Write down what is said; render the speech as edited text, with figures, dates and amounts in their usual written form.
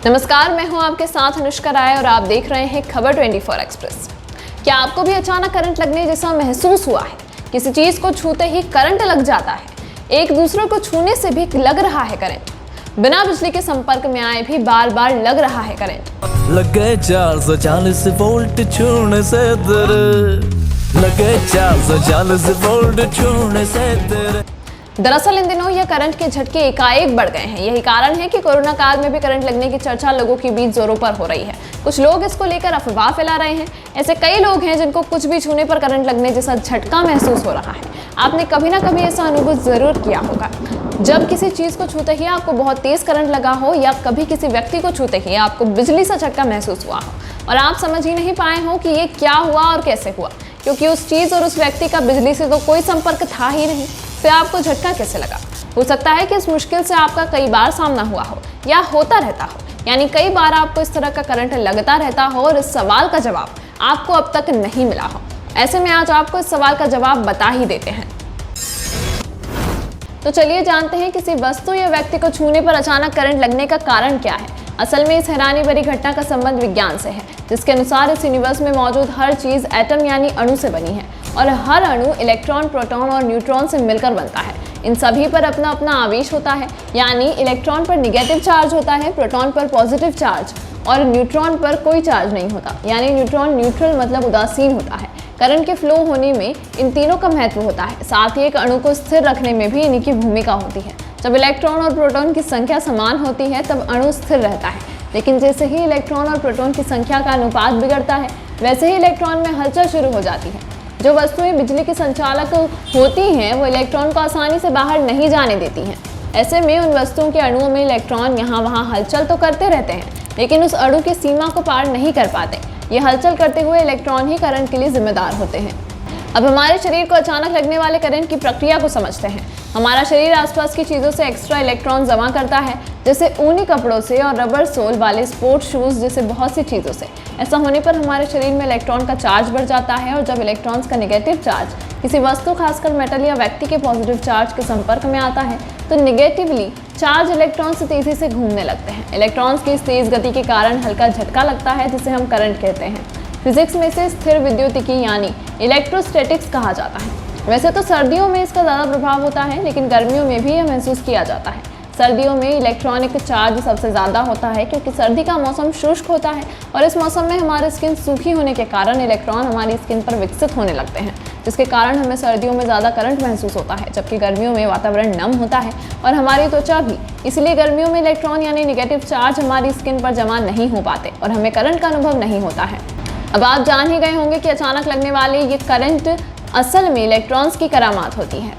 नमस्कार, मैं हूं आपके साथ अनुष्का राय और आप देख रहे हैं खबर 24 एक्सप्रेस। क्या आपको भी अचानक करंट लगने जैसा महसूस हुआ है? किसी चीज को छूते ही करंट लग जाता है, एक दूसरे को छूने से भी लग रहा है करंट, बिना बिजली के संपर्क में आए भी बार बार लग रहा है करंट। लगे 440 वोल्ट छूने से तेरे, लगे 440 वोल्ट छूने से तेरे। दरअसल इन दिनों यह करंट के झटके एकाएक बढ़ गए हैं। यही कारण है कि कोरोना काल में भी करंट लगने की चर्चा लोगों के बीच जोरों पर हो रही है। कुछ लोग इसको लेकर अफवाह फैला रहे हैं। ऐसे कई लोग हैं जिनको कुछ भी छूने पर करंट लगने जैसा झटका महसूस हो रहा है। आपने कभी ना कभी ऐसा अनुभव जरूर किया होगा, जब किसी चीज को छूते ही आपको बहुत तेज करंट लगा हो, या कभी किसी व्यक्ति को छूते ही आपको बिजली सा झटका महसूस हुआ हो और आप समझ ही नहीं पाए हो कि ये क्या हुआ और कैसे हुआ, क्योंकि उस चीज और उस व्यक्ति का बिजली से तो कोई संपर्क था ही नहीं। फिर आपको झटका कैसे लगा? हो सकता है कि इस मुश्किल से आपका कई बार सामना हुआ हो या होता रहता हो, यानी कई बार आपको इस तरह का करंट लगता रहता हो और इस सवाल का जवाब आपको अब तक नहीं मिला हो। ऐसे में आज आपको इस सवाल का जवाब बता ही देते हैं। तो चलिए जानते हैं किसी वस्तु या व्यक्ति को छूने पर अचानक करंट लगने का कारण क्या है। असल में इस हैरानी भरी घटना का संबंध विज्ञान से है, जिसके अनुसार इस यूनिवर्स में मौजूद हर चीज एटम यानी अणु से बनी है और हर अणु इलेक्ट्रॉन, प्रोटॉन और न्यूट्रॉन से मिलकर बनता है। इन सभी पर अपना अपना आवेश होता है, यानी इलेक्ट्रॉन पर निगेटिव चार्ज होता है, प्रोटॉन पर पॉजिटिव चार्ज और न्यूट्रॉन पर कोई चार्ज नहीं होता, यानी न्यूट्रॉन न्यूट्रल मतलब उदासीन होता है। करंट के फ्लो होने में इन तीनों का महत्व होता है। साथ ही एक अणु को स्थिर रखने में भी इन्हीं की भूमिका होती है। जब इलेक्ट्रॉन और प्रोटॉन की संख्या समान होती है तब अणु स्थिर रहता है, लेकिन जैसे ही इलेक्ट्रॉन और प्रोटॉन की संख्या का अनुपात बिगड़ता है, वैसे ही इलेक्ट्रॉन में हलचल शुरू हो जाती है। जो वस्तुएं बिजली की संचालक होती हैं वो इलेक्ट्रॉन को आसानी से बाहर नहीं जाने देती हैं। ऐसे में उन वस्तुओं के अणुओं में इलेक्ट्रॉन यहाँ वहाँ हलचल तो करते रहते हैं, लेकिन उस अणु की सीमा को पार नहीं कर पाते। ये हलचल करते हुए इलेक्ट्रॉन ही करंट के लिए जिम्मेदार होते हैं। अब हमारे शरीर को अचानक लगने वाले करंट की प्रक्रिया को समझते हैं। हमारा शरीर आसपास की चीज़ों से एक्स्ट्रा इलेक्ट्रॉन जमा करता है, जैसे ऊनी कपड़ों से और रबर सोल वाले स्पोर्ट्स शूज़ जैसे बहुत सी चीज़ों से। ऐसा होने पर हमारे शरीर में इलेक्ट्रॉन का चार्ज बढ़ जाता है और जब इलेक्ट्रॉन्स का नेगेटिव चार्ज किसी वस्तु, खासकर मेटल या व्यक्ति के पॉजिटिव चार्ज के संपर्क में आता है तो नेगेटिवली चार्ज इलेक्ट्रॉन से तेज़ी से घूमने लगते हैं। इलेक्ट्रॉन्स की इस तेज़ गति के कारण हल्का झटका लगता है, जिसे हम करंट कहते हैं। फिजिक्स में इसे स्थिर विद्युतिकी यानी इलेक्ट्रोस्टैटिक्स कहा जाता है। वैसे तो सर्दियों में इसका ज़्यादा प्रभाव होता है, लेकिन गर्मियों में भी यह महसूस किया जाता है। सर्दियों में इलेक्ट्रॉनिक चार्ज सबसे ज़्यादा होता है, क्योंकि सर्दी का मौसम शुष्क होता है और इस मौसम में हमारी स्किन सूखी होने के कारण इलेक्ट्रॉन हमारी स्किन पर विकसित होने लगते हैं, जिसके कारण हमें सर्दियों में ज़्यादा करंट महसूस होता है, जबकि गर्मियों में वातावरण नम होता है और हमारी त्वचा भी। इसलिए गर्मियों में इलेक्ट्रॉन यानी नेगेटिव चार्ज हमारी स्किन पर जमा नहीं हो पाते और हमें करंट का अनुभव नहीं होता है। अब आप जान ही गए होंगे कि अचानक लगने वाले ये करंट असल में इलेक्ट्रॉन्स की करामात होती है।